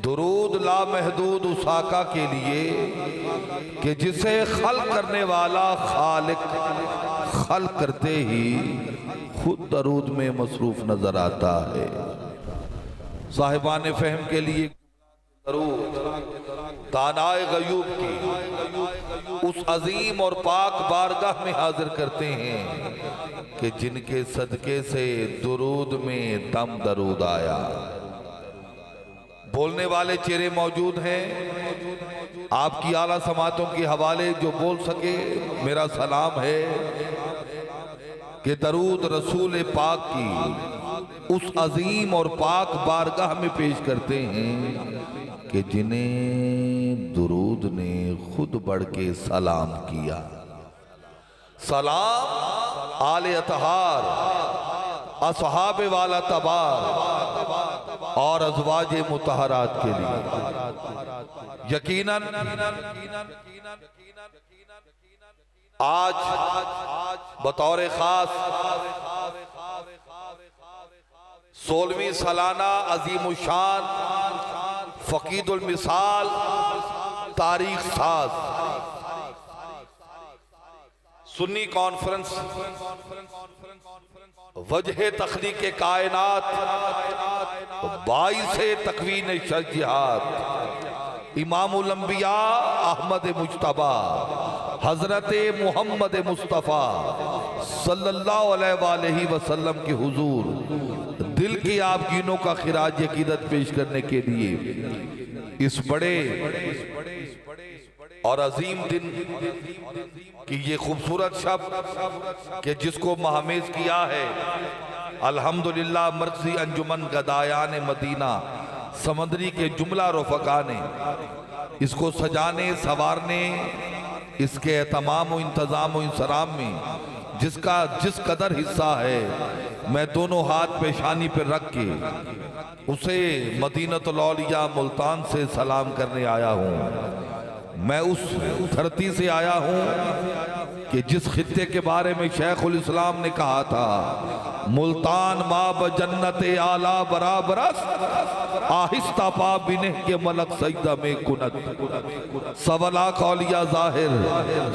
درود لامحدود اس آقا کے لیے کہ جسے خلق کرنے والا خالق خلق کرتے ہی خود درود میں مصروف نظر آتا ہے۔ صاحبان فہم کے لیے درود دانائے غیوب کی اس عظیم اور پاک بارگاہ میں حاضر کرتے ہیں کہ جن کے صدقے سے درود میں دم درود آیا۔ بولنے والے چہرے موجود ہیں، آپ کی اعلیٰ سماعتوں کے حوالے جو بول سکے میرا سلام ہے کہ درود رسول پاک کی اس عظیم اور پاک بارگاہ میں پیش کرتے ہیں کہ جنہیں درود نے خود بڑھ کے سلام کیا۔ سلام آل اطہار، اصحاب والا تبار اور ازواج مطہرات کے لیے۔ یقیناً آج بطور خاص 16ویں سالانہ عظیم الشان فقید المثال تاریخ ساز سنی کانفرنس وجہ تخلیق کائنات باعث تکوین شجاعت امام الانبیاء احمد مجتبی حضرت محمد مصطفیٰ صلی اللہ علیہ وآلہ وسلم کے حضور دل کی آبگینوں کا خراج عقیدت پیش کرنے کے لیے اس بڑے اور عظیم دن کی یہ خوبصورت شب کہ جس کو مہمیز کیا ہے الحمدللہ مرکزی انجمن گدایان مدینہ سمندری کے جملہ رفقا نے اس کو سجانے سوارنے اس کے اہتمام و انتظام و انصرام میں جس قدر حصہ ہے میں دونوں ہاتھ پیشانی پر رکھ کے اسے مدینۃ الاولیاء ملتان سے سلام کرنے آیا ہوں۔ میں اس دھرتی سے آیا ہوں کہ جس خطے کے بارے میں شیخ الاسلام نے کہا تھا ملتان ما بجنت اعلیٰ برابر است آہستہ پا بنہ کے ملک سجدہ میں کنت۔ 1.25 لاکھ اولیاء ظاہر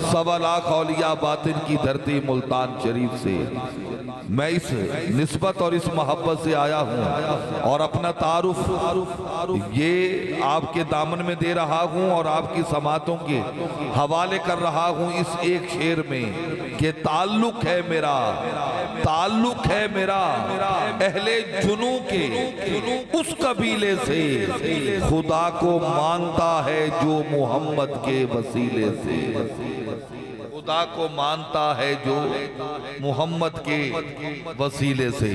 1.25 لاکھ اولیاء باطن کی دھرتی ملتان شریف سے میں اس نسبت اور اس محبت سے آیا ہوں اور اپنا تعارف یہ آپ کے دامن میں دے رہا ہوں اور آپ کی سماعتوں کے حوالے کر رہا ہوں اس ایک شعر میں کہ تعلق ہے میرا اہل جنوں کے اس قبیلے سے خدا کو مانتا ہے جو محمد کے وسیلے سے، خدا کو مانتا ہے جو محمد کے وسیلے سے۔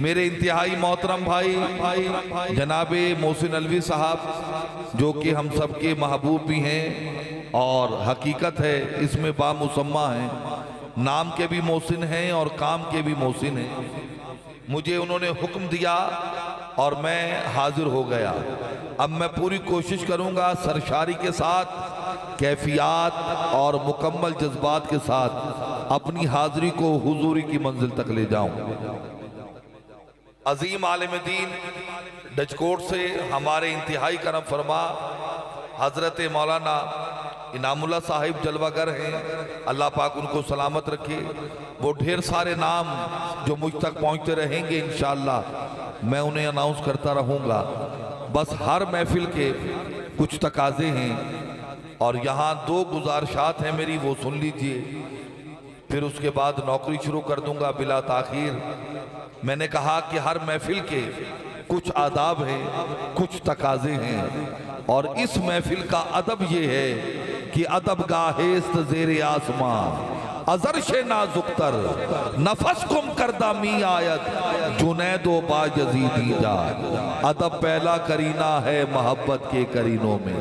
میرے انتہائی محترم بھائی جناب محسن علوی صاحب جو کہ ہم سب کے محبوب بھی ہیں اور حقیقت ہے اس میں بامسمہ ہیں، نام کے بھی محسن ہیں اور کام کے بھی محسن ہیں۔ مجھے انہوں نے حکم دیا اور میں حاضر ہو گیا۔ اب میں پوری کوشش کروں گا سرشاری کے ساتھ کیفیات اور مکمل جذبات کے ساتھ اپنی حاضری کو حضوری کی منزل تک لے جاؤں۔ عظیم عالم دین ڈچکوٹ سے ہمارے انتہائی کرم فرما حضرت مولانا انعام اللہ صاحب جلوہ گر ہیں، اللہ پاک ان کو سلامت رکھے۔ وہ ڈھیر سارے نام جو مجھ تک پہنچتے رہیں گے انشاءاللہ میں انہیں اناؤنس کرتا رہوں گا۔ بس ہر محفل کے کچھ تقاضے ہیں اور یہاں 2 گزارشات ہیں میری، وہ سن لیجئے، پھر اس کے بعد نوکری شروع کر دوں گا بلا تاخیر۔ میں نے کہا کہ ہر محفل کے کچھ آداب ہیں، کچھ تقاضے ہیں اور اس محفل کا ادب یہ ہے کہ ادب گاہست زیر آسمان ازرش نازکتر نفس کم کردہ می آیت جنید و با جزیدی جات۔ ادب پہلا کرینہ ہے محبت کے کرینوں میں،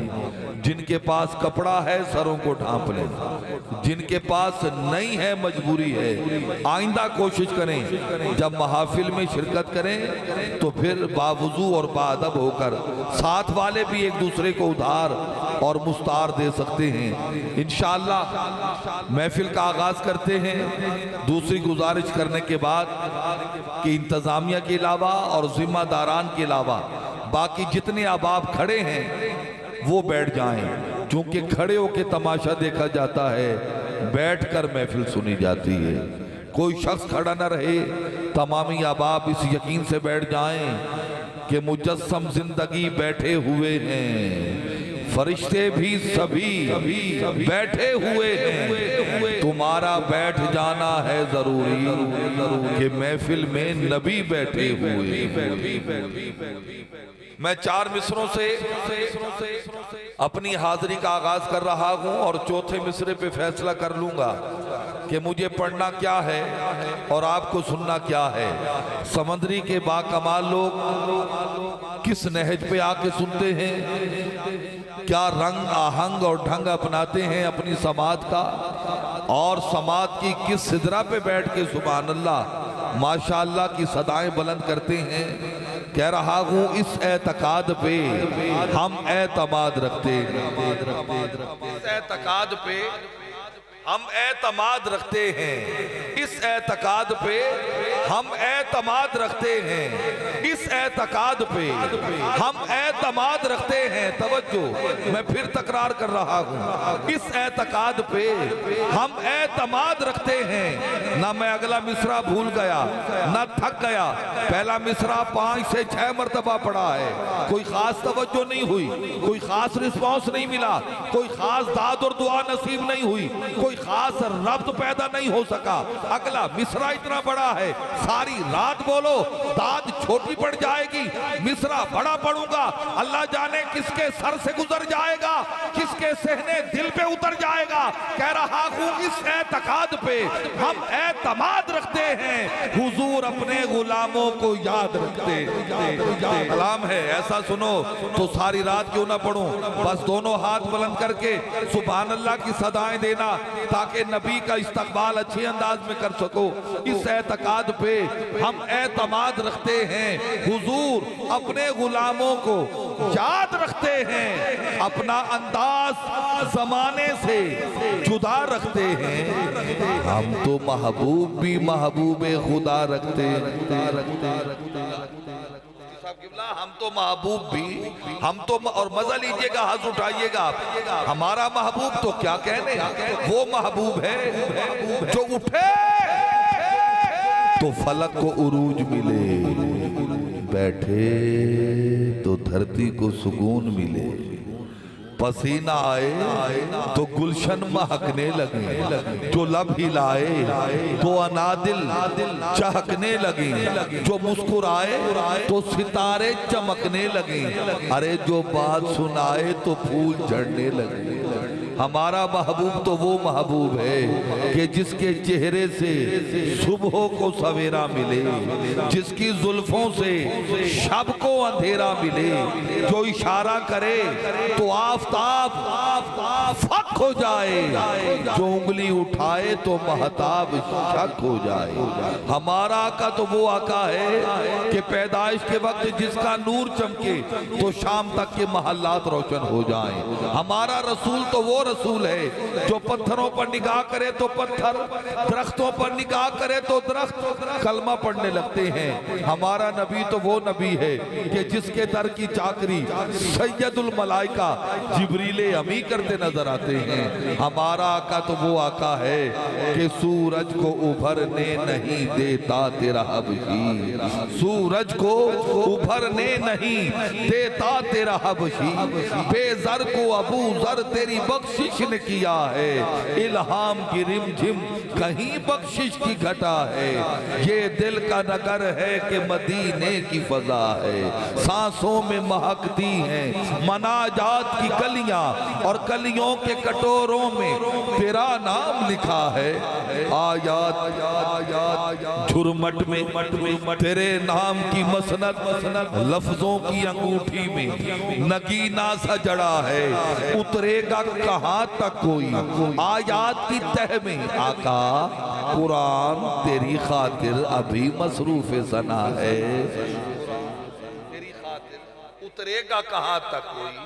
جن کے پاس کپڑا ہے سروں کو ڈھانپ لیں، جن کے پاس نہیں ہے مجبوری ہے۔ آئندہ کوشش کریں جب محافل میں شرکت کریں تو پھر باوضو اور باادب ہو کر ساتھ والے بھی ایک دوسرے کو ادھار اور مستعار دے سکتے ہیں۔ انشاءاللہ محفل کا آغاز کرتے ہیں دوسری گزارش کرنے کے بعد کہ انتظامیہ کے علاوہ اور ذمہ داران کے علاوہ باقی جتنے احباب کھڑے ہیں وہ بیٹھ جائیں، چونکہ کھڑے ہو کے تماشا دیکھا جاتا ہے، بیٹھ کر محفل سنی جاتی ہے۔ کوئی شخص کھڑا نہ رہے، تمامی احباب اس یقین سے بیٹھ جائیں کہ مجسم زندگی بیٹھے ہوئے ہیں، فرشتے بھی سبھی بیٹھے ہوئے ہیں، تمہارا بیٹھ جانا ہے ضروری کہ محفل میں نبی بیٹھے ہوئے ہیں۔ میں 4 مصروں سے اپنی حاضری کا آغاز کر رہا ہوں اور چوتھے مصرے پہ فیصلہ کر لوں گا کہ مجھے پڑھنا کیا ہے اور آپ کو سننا کیا ہے۔ سمندری کے باکمال لوگ کس نہج پہ آ کے سنتے ہیں، کیا رنگ آہنگ اور ڈھنگ اپناتے ہیں اپنی سماعت کا، اور سماعت کی کس سدرہ پہ بیٹھ کے سبحان اللہ ماشاءاللہ کی صدائیں بلند کرتے ہیں۔ کہہ رہا ہوں اس اعتقاد پہ ہم اعتماد رکھتے ہیں، اس اعتقاد پہ ہم اعتماد رکھتے ہیں، اس اعتقاد پہ ہم اعتماد رکھتے ہیں، اس اعتقاد پہ ہم اعتماد رکھتے ہیں۔ توجہ، میں پھر تکرار کر رہا ہوں، اس اعتقاد پہ ہم اعتماد رکھتے ہیں۔ نہ میں اگلا مصرع بھول گیا، نہ تھک گیا، پہلا مصرع 5 سے 6 مرتبہ پڑھا ہے، کوئی خاص توجہ نہیں ہوئی، کوئی خاص رسپانس نہیں ملا، کوئی خاص داد اور دعا نصیب نہیں ہوئی، کوئی خاص ربط پیدا نہیں ہو سکا۔ اگلا مصرع اتنا بڑا ہے، ساری رات بولو، داد چھوٹی پڑ جائے گی، مصرع بڑا پڑھوں گا، اللہ جانے کس کے سر سے گزر جائے گا، کس کے صحنے دل پہ اتر جائے گا۔ کہہ رہا ہوں اس اعتقاد پہ ہم اعتماد رکھتے ہیں، حضور اپنے غلاموں کو یاد رکھتے ہیں۔ کلام ہے ایسا سنو تو ساری رات کیوں نہ پڑھوں، بس دونوں ہاتھ بلند کر کے سبحان اللہ کی صدائیں دینا تاکہ نبی کا استقبال اچھے انداز میں کر سکو۔ اس اعتقاد پہ ہم اعتماد رکھتے ہیں، حضور اپنے غلاموں کو یاد رکھتے ہیں، اپنا انداز زمانے سے جدا رکھتے ہیں۔ ہم تو محبوب بھی محبوب خدا رکھتے ہیں، ہم تو محبوب بھی، ہم تو، اور مزہ لیجئے گا، ہاتھ اٹھائیے گا آپ، ہمارا محبوب تو کیا کہنے، وہ محبوب ہے جو اٹھے تو فلک کو عروج ملے، بیٹھے تو دھرتی کو سکون ملے، پسینہ آئے تو گلشن مہکنے لگیں، جو لب ہلائے تو انادل چہکنے لگیں، جو مسکرائے تو ستارے چمکنے لگیں، ارے جو بات سنائے تو پھول جھڑنے لگیں۔ ہمارا محبوب تو وہ محبوب ہے کہ جس کے چہرے سے صبح کو سویرا ملے، جس کی زلفوں سے شب کو اندھیرا ملے، جو اشارہ کرے تو آفتاب فق ہو جائے، جو انگلی اٹھائے تو مہتاب شک ہو جائے۔ ہمارا آقا تو وہ آقا ہے کہ پیدائش کے وقت جس کا نور چمکے تو شام تک کے محلات روشن ہو جائیں۔ ہمارا رسول تو وہ رسول ہے جو پتھروں پر نگاہ کرے تو پتھر، درختوں پر نگاہ کرے تو درخت کلمہ پڑھنے لگتے ہیں۔ ہمارا نبی تو وہ نبی ہے کہ جس کے در کی چاکری سید الملائکہ جبریل امی کرتے نظر آتے ہیں۔ ہمارا آقا تو وہ آقا ہے کہ سورج کو ابھرنے نہیں دیتا تیرا حبشی، سورج کو ابھرنے نہیں دیتا تیرا حبشی، بے زر کو ابو زر تیری بخشش نے کیا ہے، الہام کی رم جھم کہیں بخشش کی گھٹا ہے، یہ دل کا نگر ہے کہ مدینے کی فضا ہے، سانسوں میں مہکتی ہیں مناجات کی کلیاں اور کلیوں کے کٹوروں میں تیرا نام لکھا ہے، آیات جھرمٹ میں تیرے نام کی مسند لفظوں کی انگوٹھی میں نگینہ سا جڑا ہے، اترے گا کہاں تک کوئی آیات کی تہ میں آقا قرآن تیری خاطر ابھی مصروف ثنا ہے، تیری خاطر اترے گا کہاں تک کوئی،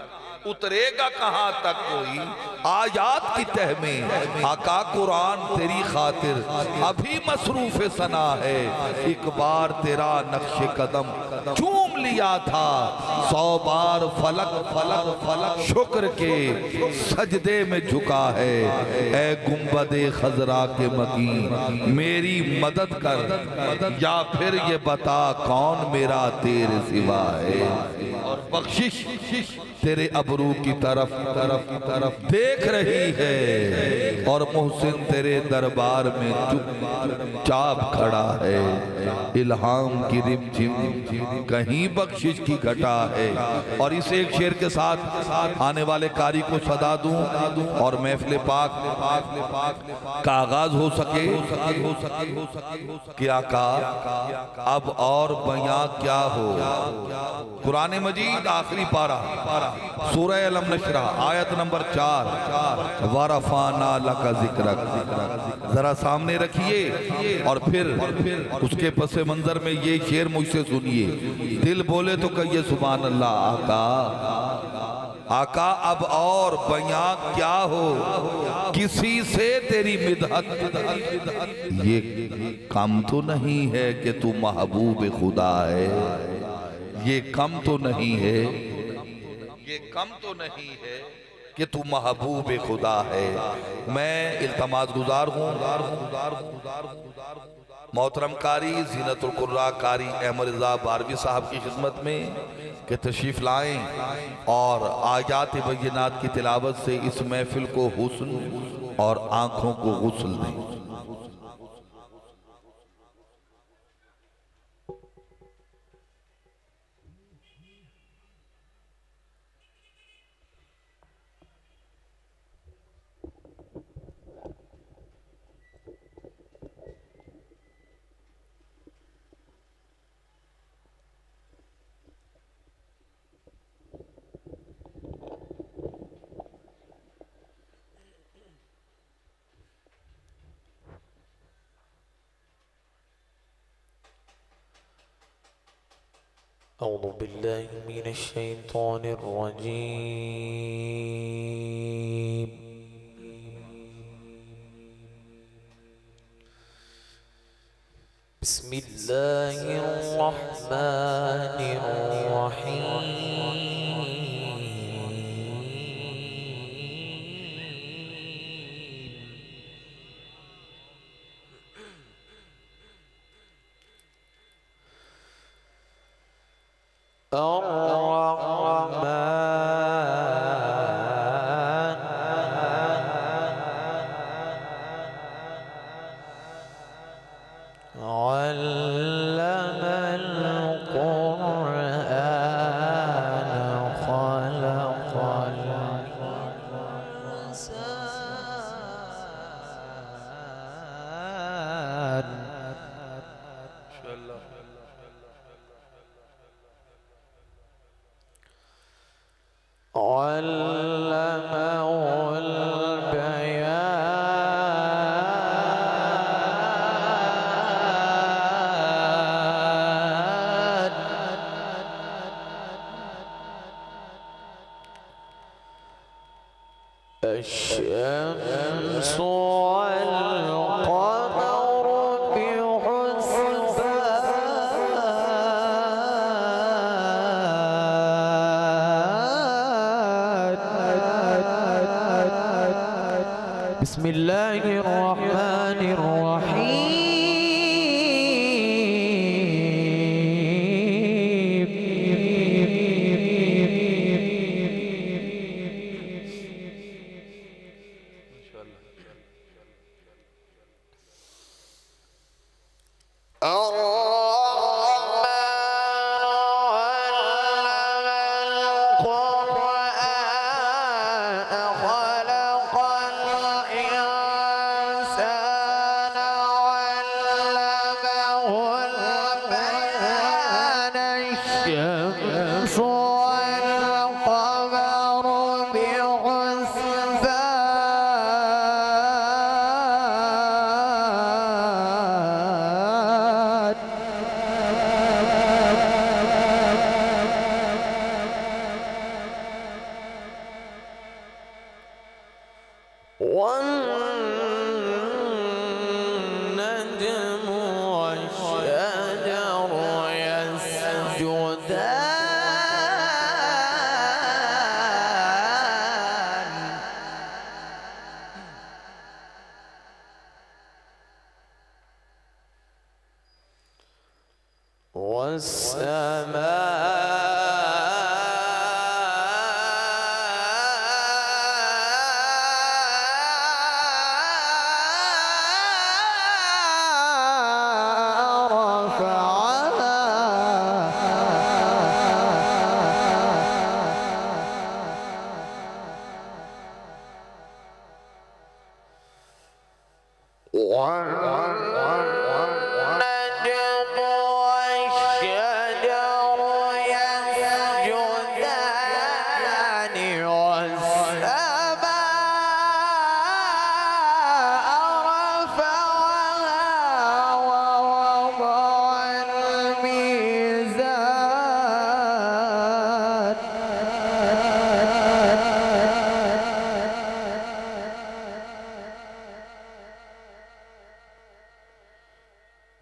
اترے گا کہاں تک کوئی آیات کی تہ میں آقا قرآن تیری خاطر ابھی مصروف ثنا ہے، ایک بار تیرا نقش قدم چوم لیا تھا 100 بار فلک فلک فلک شکر کے سجدے میں جھکا ہے اے گنبد خضرا کے مکین میری مدد کر یا پھر یہ بتا کون میرا تیرے سوا ہے اور بخشش تیرے ابرو کی طرف دیکھ رہی ہے اور محسن تیرے دربار میں چپ چاپ کھڑا ہے الہام کی رم جھم کہیں بخشش کی گھٹا ہے اور اس ایک شعر کے ساتھ آنے والے قاری کو صدا دوں اور محفل پاک کا آغاز ہو سکے کہ آقا اب اور بیاں کیا ہو قرآن مجید آخری پارہ سورہ علم نشرہ آیت نمبر 4 وَرَفَعْنَا لَكَ ذِكْرَكَ ذرا سامنے رکھیے اور پھر اس کے پس منظر میں یہ شعر مجھ سے سنیے دل بولے تو کہیے سبحان اللہ آقا اب اور بیاں کیا ہو کسی سے تیری مدحت یہ کم تو نہیں ہے کہ تو محبوب خدا ہے یہ کم تو نہیں ہے کہ تو محبوب خدا ہے میں التماس گزار ہوں محترم قاری زینت القراء قاری احمد رضا باروی صاحب کی خدمت میں کہ تشریف لائیں اور آیات بینات کی تلاوت سے اس محفل کو حسن اور آنکھوں کو غسل دیں أعوذ بالله من الشيطان الرجيم بسم الله الرحمن الرحيم الشمس والقمر بحسبان بسم الله الرحمن الرحيم والنجم والشجر يسجدان والنجم والشجر يسجدان والسماء رفعها ووضع الميزان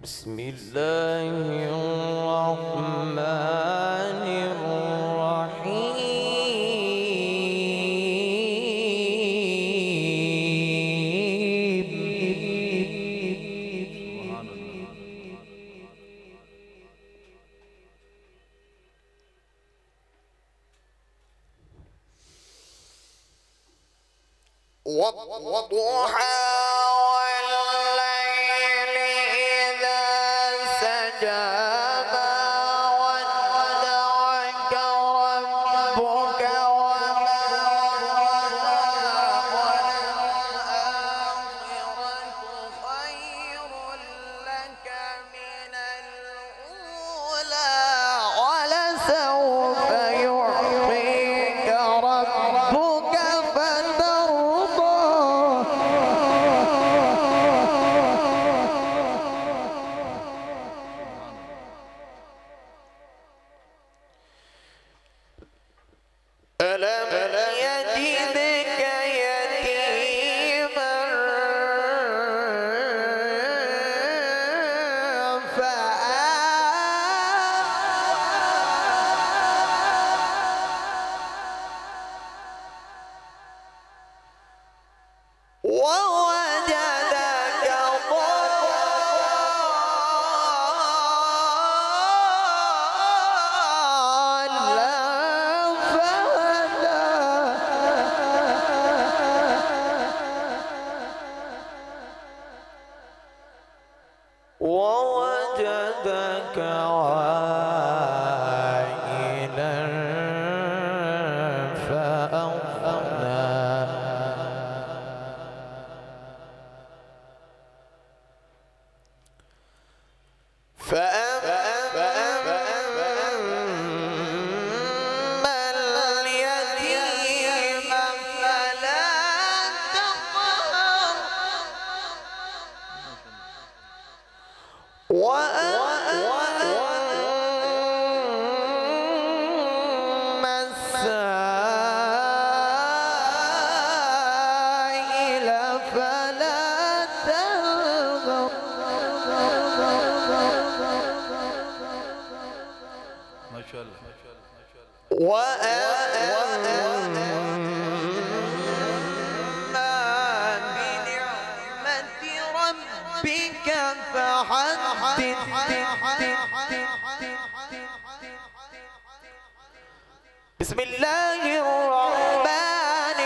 بسم الله الرحمن الرحيم والضحى والليل إذا سجى ما ودعك ربك وما قلى وللآخرة خير لك من الأولى ولسوف يعطيك ربك فترضى ألم يجدك يتيما ووجدك ضالا فهدى ووجدك عائلا فأغنى فأما اليتيم فلا تقهر وأما السائل فلا تنهر ما شاء الله وأما بنعمة ربك فحدث بسم الله الرحمن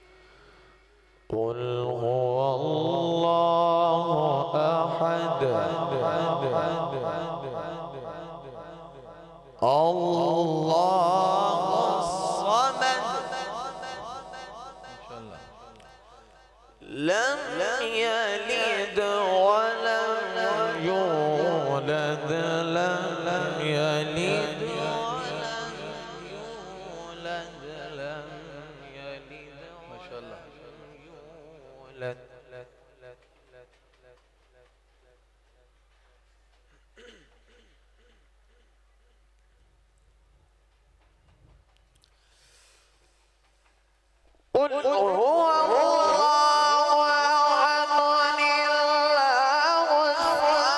الرحيم قل هو الله أحد الله الصمد لم يلد ولم يولد لم يلد ولم يولد لم يلد ما شاء الله يولد قل هو الله أحد الله الصمد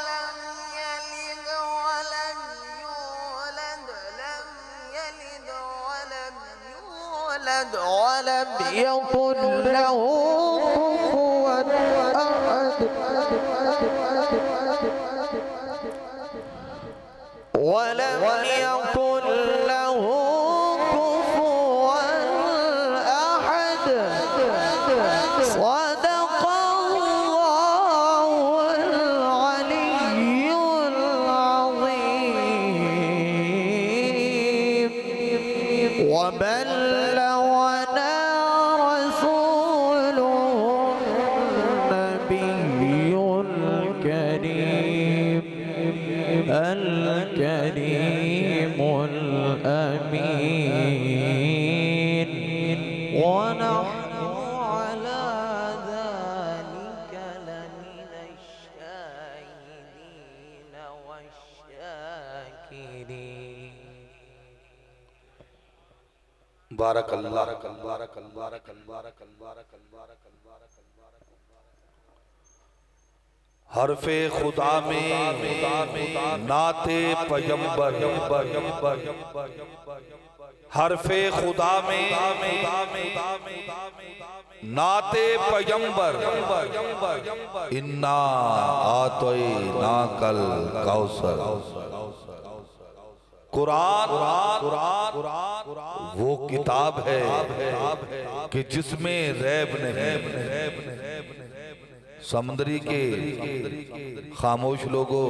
لم يلد ولم يولد لم يلد ولم يولد ولم يكن له كفوا أحد ولم يكن له كفوا أحد صدق الله وبلغنا رسوله النبي الكريم الأمين ونحن على ذلك لمن الشاهدين والشاكرين. بارک اللہ. حرف خدا میں نعت پیغمبر. حرف خدا میں نعت پیغمبر. انا اعطیناک الکوثر. قرآن وہ کتاب ہے کہ جس میں ریب نہیں. سمندری کے خاموش لوگوں،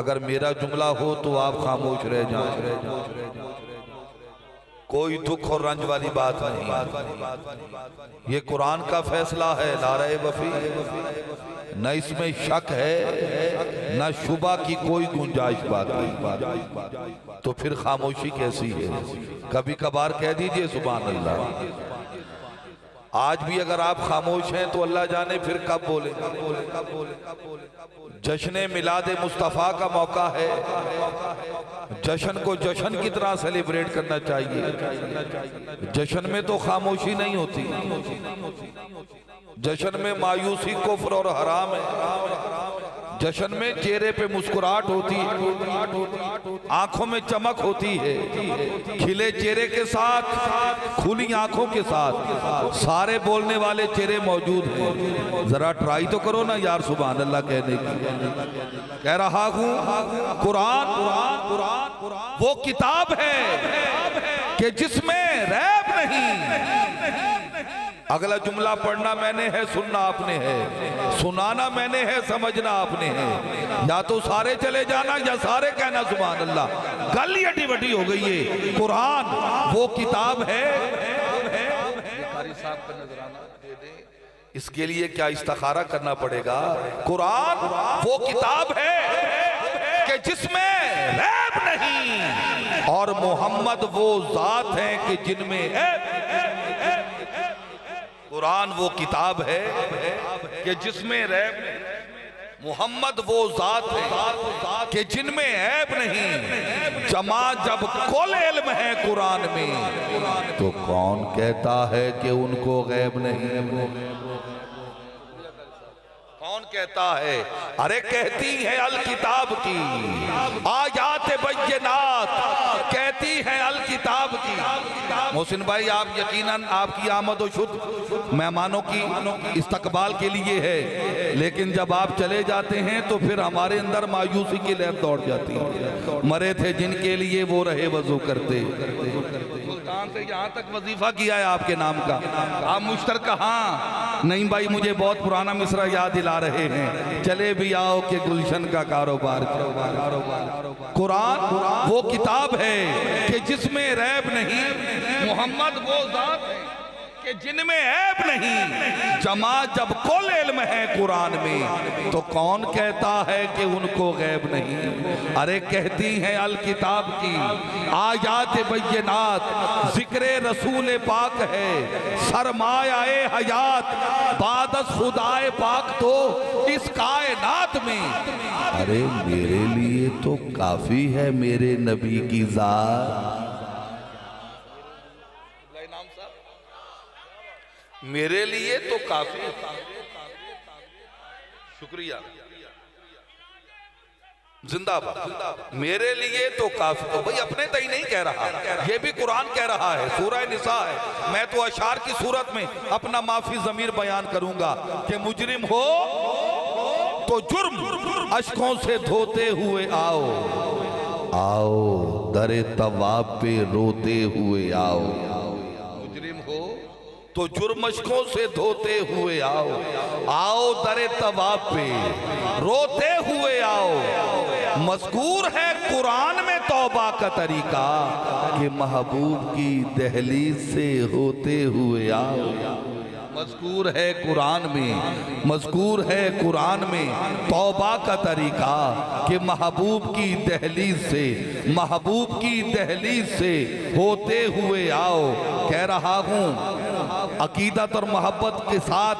اگر میرا جملہ ہو تو آپ خاموش رہ جائیں. کوئی دکھ اور رنج والی بات نہیں. یہ قرآن کا فیصلہ ہے، لا ریب فیہ. نہ اس میں شک ہے نہ شبہ کی کوئی گنجائش بات نہیں. تو پھر خاموشی کیسی ہے؟ کبھی کبھار کہہ دیجئے سبحان اللہ. آج بھی اگر آپ خاموش ہیں تو اللہ جانے پھر کب بولیں. جشن میلاد مصطفیٰ کا موقع ہے. جشن کو جشن کی طرح سیلیبریٹ کرنا چاہیے. جشن میں تو خاموشی نہیں ہوتی. جشن میں مایوسی کفر اور حرام ہے. جشن میں چہرے پہ مسکراہٹ ہوتی ہے، آنکھوں میں چمک ہوتی ہے. کھلے چہرے کے ساتھ، کھلی آنکھوں کے ساتھ سارے بولنے والے چہرے موجود ہیں. ذرا ٹرائی تو کرو نا یار سبحان اللہ کہنے کی. کہہ رہا ہوں قرآن وہ کتاب ہے کہ جس میں ریب نہیں. اگلا جملہ پڑھنا میں نے ہے، سننا آپ نے ہے. سنانا میں نے ہے، سمجھنا آپ نے ہے. یا تو سارے چلے جانا یا سارے کہنا سبحان اللہ. گل ہی اٹی وٹی ہو گئی ہے. قرآن وہ کتاب ہے. قاری صاحب کا نظرانہ دے دیں. اس کے لیے کیا استخارہ کرنا پڑے گا. قرآن وہ کتاب ہے کہ جس میں ریب نہیں، اور محمد وہ ذات ہیں کہ جن میں عیب. قرآن وہ کتاب ہے کہ جس میں ریب نہیں. محمد وہ ذات ہے کہ جن میں عیب نہیں. جمع جب کل علم ہے قرآن میں تو کون کہتا ہے کہ ان کو غیب نہیں. کون کہتا ہے؟ ارے کہتی ہے الکتاب کی آیات بینات، کہتی ہے الکتاب کی. محسن بھائی آپ یقیناً آپ کی آمد و شد مہمانوں کی استقبال کے لیے ہے، لیکن جب آپ چلے جاتے ہیں تو پھر ہمارے اندر مایوسی کی لہر دوڑ جاتی ہے. مرے تھے جن کے لیے وہ رہے وضو کرتے. ملتان سے یہاں تک وظیفہ کیا ہے آپ کے نام کا. آپ مشترکہ ہاں نہیں بھائی، مجھے بہت پرانا مصرع یاد دلا رہے ہیں. چلے بھی آؤ کہ گلشن کا کاروبار. قرآن وہ کتاب ہے کہ جس میں ریب نہیں. محمد وہ ذات ہے کہ جن میں عیب نہیں. جمع جب کل علم ہے قرآن میں تو کون کہتا ہے کہ ان کو غیب نہیں. ارے کہتی ہیں الکتاب کی آیات بینات، ذکر رسول پاک ہے سرمایہ حیات بعد از خدائے پاک تو اس کائنات میں. ارے میرے لیے تو کافی ہے میرے نبی کی ذات. میرے لیے تو کافی. شکریہ. زندہ باد. میرے لیے تو کافی. تو بھئی اپنے تئی نہیں کہہ رہا، یہ بھی قرآن کہہ رہا ہے. سورہ نساء ہے. میں تو اشعار کی صورت میں اپنا معافی ضمیر بیان کروں گا کہ مجرم ہو تو جرم اشکوں سے دھوتے ہوئے آؤ. آؤ در تواب پہ روتے ہوئے آؤ. مجرم ہو تو جرم اشکوں سے دھوتے ہوئے آؤ. آؤ در تواب پہ روتے ہوئے آؤ. مذکور ہے قرآن میں توبہ کا طریقہ کہ محبوب کی دہلیز سے ہوتے ہوئے آؤ مذکور ہے قرآن میں مذکور ہے قرآن میں توبہ کا طریقہ کہ محبوب کی دہلیز سے ہوتے ہوئے آؤ کہہ رہا ہوں عقیدت اور محبت کے ساتھ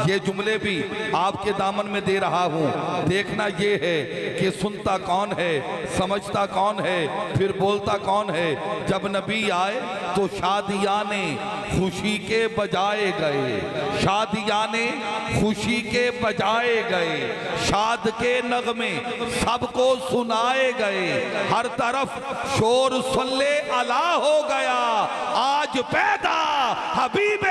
یہ جملے بھی آپ کے دامن میں دے رہا ہوں دیکھنا یہ ہے کہ سنتا کون ہے سمجھتا کون ہے پھر بولتا کون ہے جب نبی آئے تو شادیاں خوشی کے بجائے گئے خوشی کے بجائے گئے شاد کے نغمے سب کو سنائے گئے ہر طرف شور صلی اللہ ہو گیا آج پیدا حبیب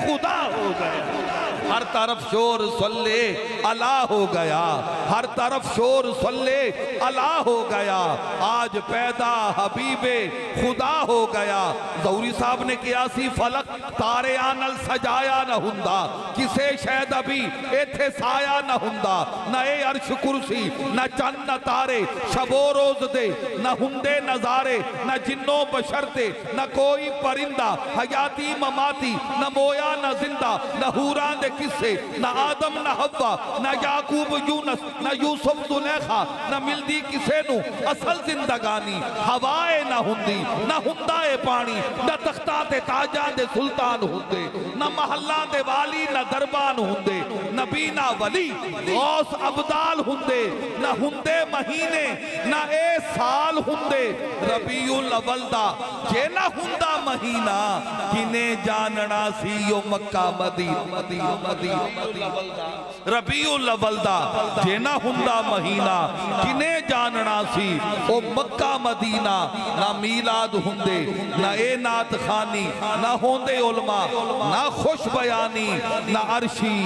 خدا ہو گیا ہر طرف شور صلی اللہ ہو گیا ہر طرف شور صلی اللہ ہو گیا آج پیدا حبیب خدا ہو گیا ظہوری صاحب نے قیاسی فلک تارے آنل سجایا نہ ہندا کسے شاید ابھی ایتھے سایا نہ ہندا نہ اے عرش کرسی نہ چند نہ تارے شب و روز دے نہ ہندے نظارے نہ جنوں بشر دے نہ کوئی پرندہ حیاتی مماتی نہ مویا نہ زندہ نہ ہوران دے کسے نہ آدم نہ حوا نہ یعقوب یونس نہ یوسف زلیخا نہ ملدی کسے نو اصل زندگانی ہوائے نہ ہندی نہ ہندائے پانی نہ تختات تاجان دے سلطان ہندے نہ محلان دے والی نہ دربان ہندے نبی نہ ولی غوث عبدال ہندے نہ ہندے مہینے نہ اے سال ہندے ربیع الاول دا جے نہ ہندا مہینہ کنے جاننا سی یو مکہ مدینہ ربیع الاول دا جے نہ ہندا مہینہ کنے جاننا سی او مکہ مدینہ نہ میلاد ہندے نہ اے نات خانی نہ ہوندے علماء نہ خوش بیانی نہ عرشی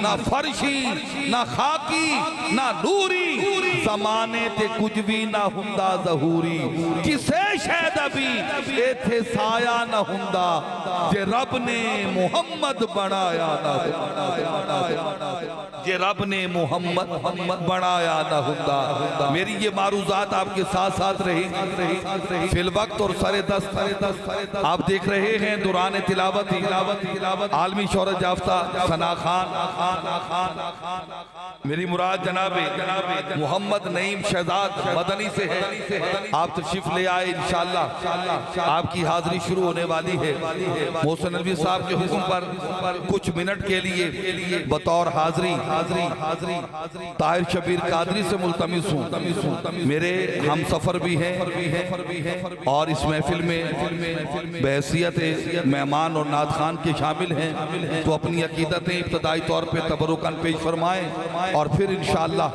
نہ فرشی نہ خاکی نہ نوری زمانے تے کچھ بھی نہ ہندا ظہوری کسے شاید ابھی ایتھے سایہ نہ ہندا جے رب نے محمد بنایا نہ ہندا جے رب نے محمد بنایا نہ ہندا میری یہ معروضات آپ کے ساتھ ساتھ رہی فی الوقت اور سر دست آپ دیکھ رہے ہیں دوران تلاوت عالمی شہرت یافتہ ثنا خان میری مراد جناب محمد نعیم شہزاد مدنی سے ہے آپ تشریف لے آئے انشاءاللہ آپ کی حاضری شروع ہونے والی ہے محسن نلوی صاحب کے حکم پر کچھ منٹ کے لیے بطور حاضری طاہر شبیر قادری سے ملتمس ہوں میرے ہم سفر بھی ہیں اور اس محفل میں بحیثیت مہمان اور نعت خان کے شامل ہیں تو اپنی عقیدتیں ابتدائی طور پہ تبرکاً پیش فرمائیں اور پھر انشاءاللہ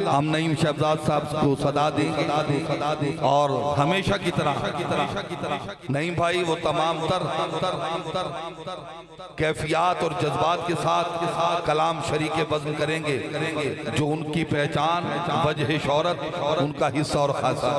ہم نعیم شہزاد صاحب کو صدا دیں گے اور ہمیشہ کی طرح نعیم بھائی وہ تمام تر کیفیات اور جذبات کے ساتھ کلام شریک بزم کریں گے جو ان کی پہچان وجہ شہرت ان کا حصہ اور خاصہ